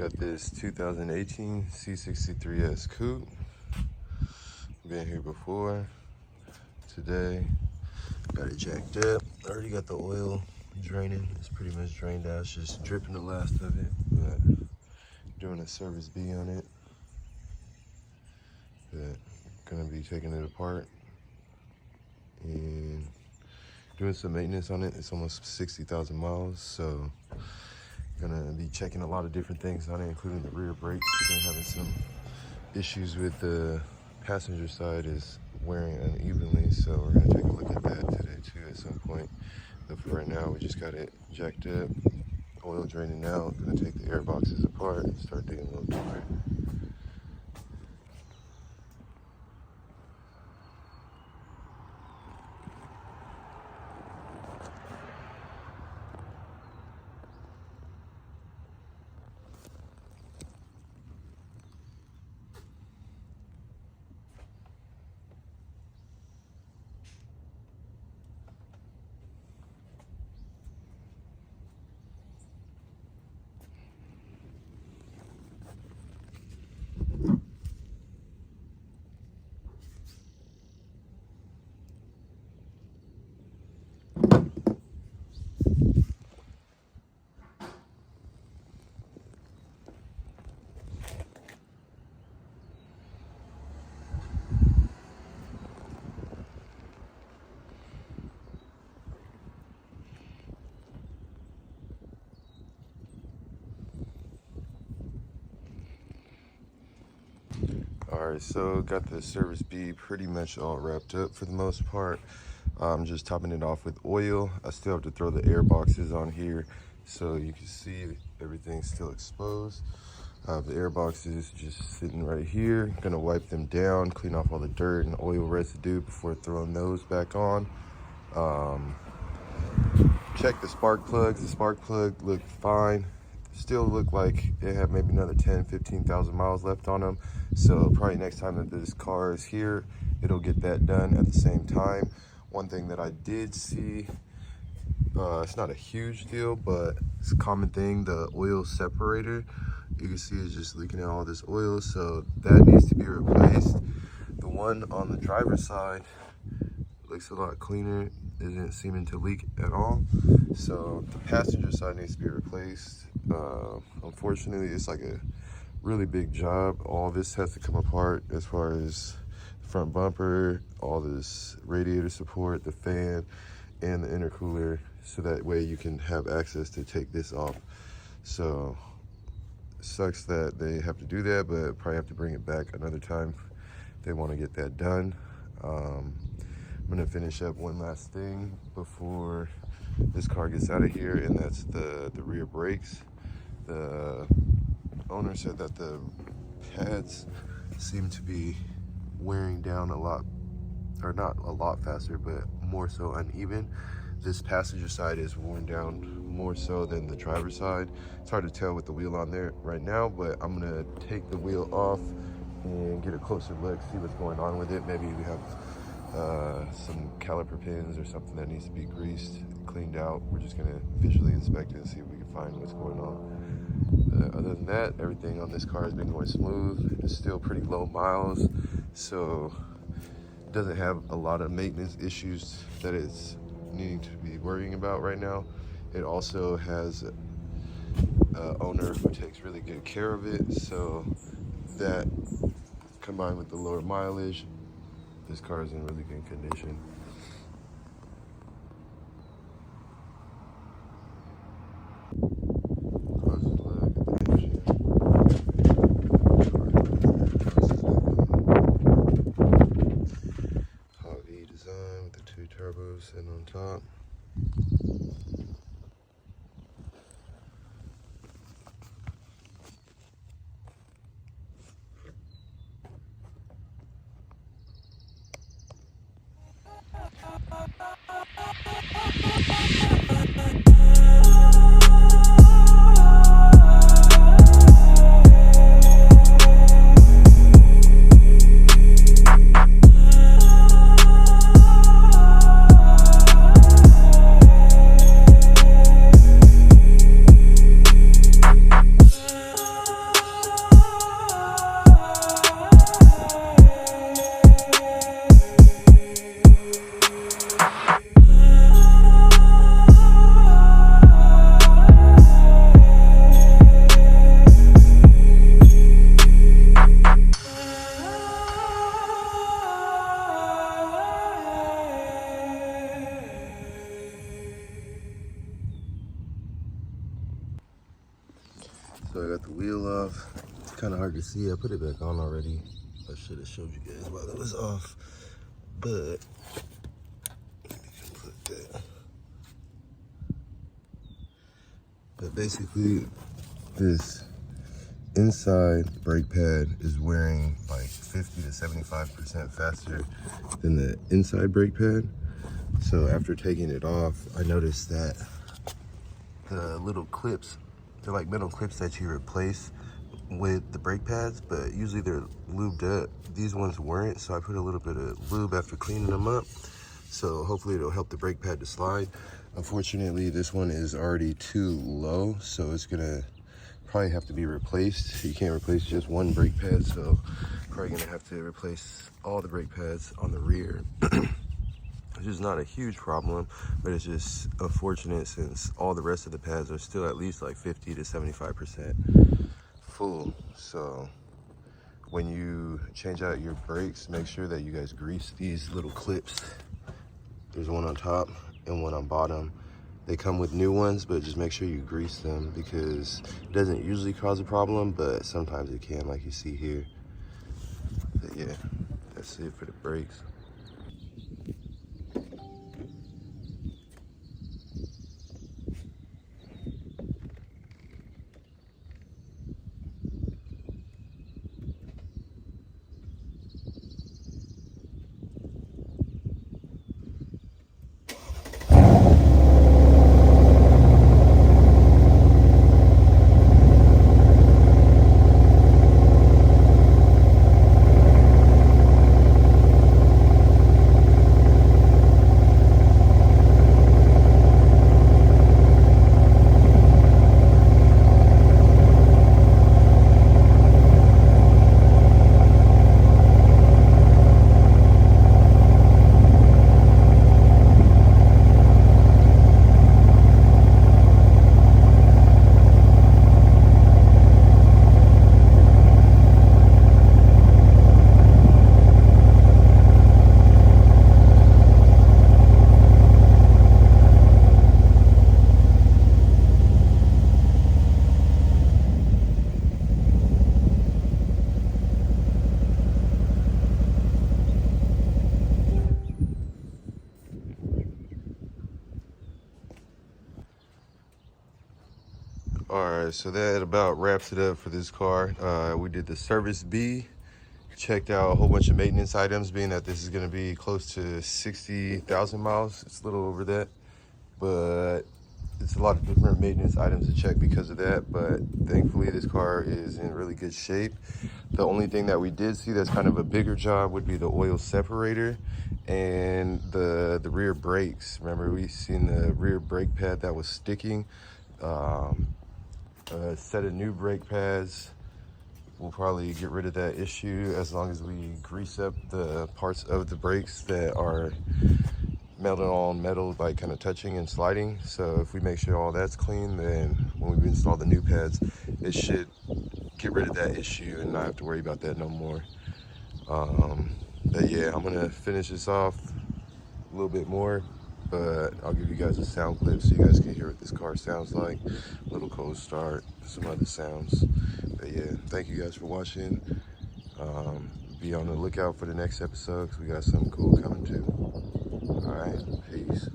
Got this 2018 C63s Coupe. Been here before. Today, got it jacked up. Already got the oil draining. It's pretty much drained out. It's just dripping the last of it. But doing a service B on it. But gonna be taking it apart and doing some maintenance on it. It's almost 60,000 miles, so gonna be checking a lot of different things on it, including the rear brakes. Been having some issues with the passenger side, is wearing unevenly, so we're gonna take a look at that today too at some point. But for right now, we just got it jacked up, oil draining out. Gonna take the air boxes apart and start digging a little deeper. Alright, so got the service B pretty much all wrapped up for the most part. I'm just topping it off with oil. I still have to throw the air boxes on here so you can see everything's still exposed. The air boxes just sitting right here. Gonna wipe them down, clean off all the dirt and oil residue before throwing those back on. Check the spark plugs. The spark plug looked fine. Still look like it had maybe another 10-15,000 miles left on them. So probably next time that this car is here, it'll get that done at the same time. One thing that I did see, it's not a huge deal, but it's a common thing, the oil separator. You can see it's just leaking out all this oil, so that needs to be replaced. The one on the driver's side looks a lot cleaner, isn't seeming to leak at all. So the passenger side needs to be replaced. Unfortunately, it's like a really big job. All this has to come apart as far as the front bumper, all this radiator support, the fan, and the intercooler, so that way you can have access to take this off. So it sucks that they have to do that, but probably have to bring it back another time if they want to get that done. I'm gonna finish up one last thing before this car gets out of here, and that's the rear brakes. The owner said that the pads seem to be wearing down a lot, or not a lot faster, but more so uneven. This passenger side is worn down more so than the driver's side. It's hard to tell with the wheel on there right now, but I'm gonna take the wheel off and get a closer look, see what's going on with it. Maybe we have some caliper pins or something that needs to be greased, cleaned out. We're just gonna visually inspect it and see if we can find what's going on. Other than that, everything on this car has been going smooth. It's still pretty low miles, so it doesn't have a lot of maintenance issues that it's needing to be worrying about right now. It also has an owner who takes really good care of it, so that combined with the lower mileage, this car is in really good condition. V design with the 2 turbos sitting on top. So I got the wheel off. It's kind of hard to see. I put it back on already. I should have showed you guys while it was off. But let me put that. But basically, this inside brake pad is wearing like 50 to 75% faster than the inside brake pad. So after taking it off, I noticed that the little clips, they're like metal clips that you replace with the brake pads, but usually they're lubed up. These ones weren't, so I put a little bit of lube after cleaning them up. So hopefully it'll help the brake pad to slide. Unfortunately, this one is already too low, so it's gonna probably have to be replaced. You can't replace just one brake pad, so probably gonna have to replace all the brake pads on the rear. Which is not a huge problem, but it's just unfortunate since all the rest of the pads are still at least like 50 to 75% full. So when you change out your brakes, make sure that you guys grease these little clips. There's one on top and one on bottom. They come with new ones, but just make sure you grease them because it doesn't usually cause a problem, but sometimes it can, like you see here. But yeah, that's it for the brakes. All right, so that about wraps it up for this car. We did the service B, checked out a whole bunch of maintenance items, being that this is gonna be close to 60,000 miles. It's a little over that, but it's a lot of different maintenance items to check because of that. But thankfully this car is in really good shape. The only thing that we did see that's kind of a bigger job would be the oil separator and the rear brakes. Remember, we seen the rear brake pad that was sticking. A set of new brake pads will probably get rid of that issue as long as we grease up the parts of the brakes that are metal on metal, like kind of touching and sliding. So if we make sure all that's clean, then when we install the new pads, it should get rid of that issue and not have to worry about that no more. But yeah, I'm gonna finish this off a little bit more, but I'll give you guys a sound clip so you guys can hear what this car sounds like. A little cold start, some other sounds. But yeah, thank you guys for watching. Be on the lookout for the next episode because we got something cool coming too. All right, peace.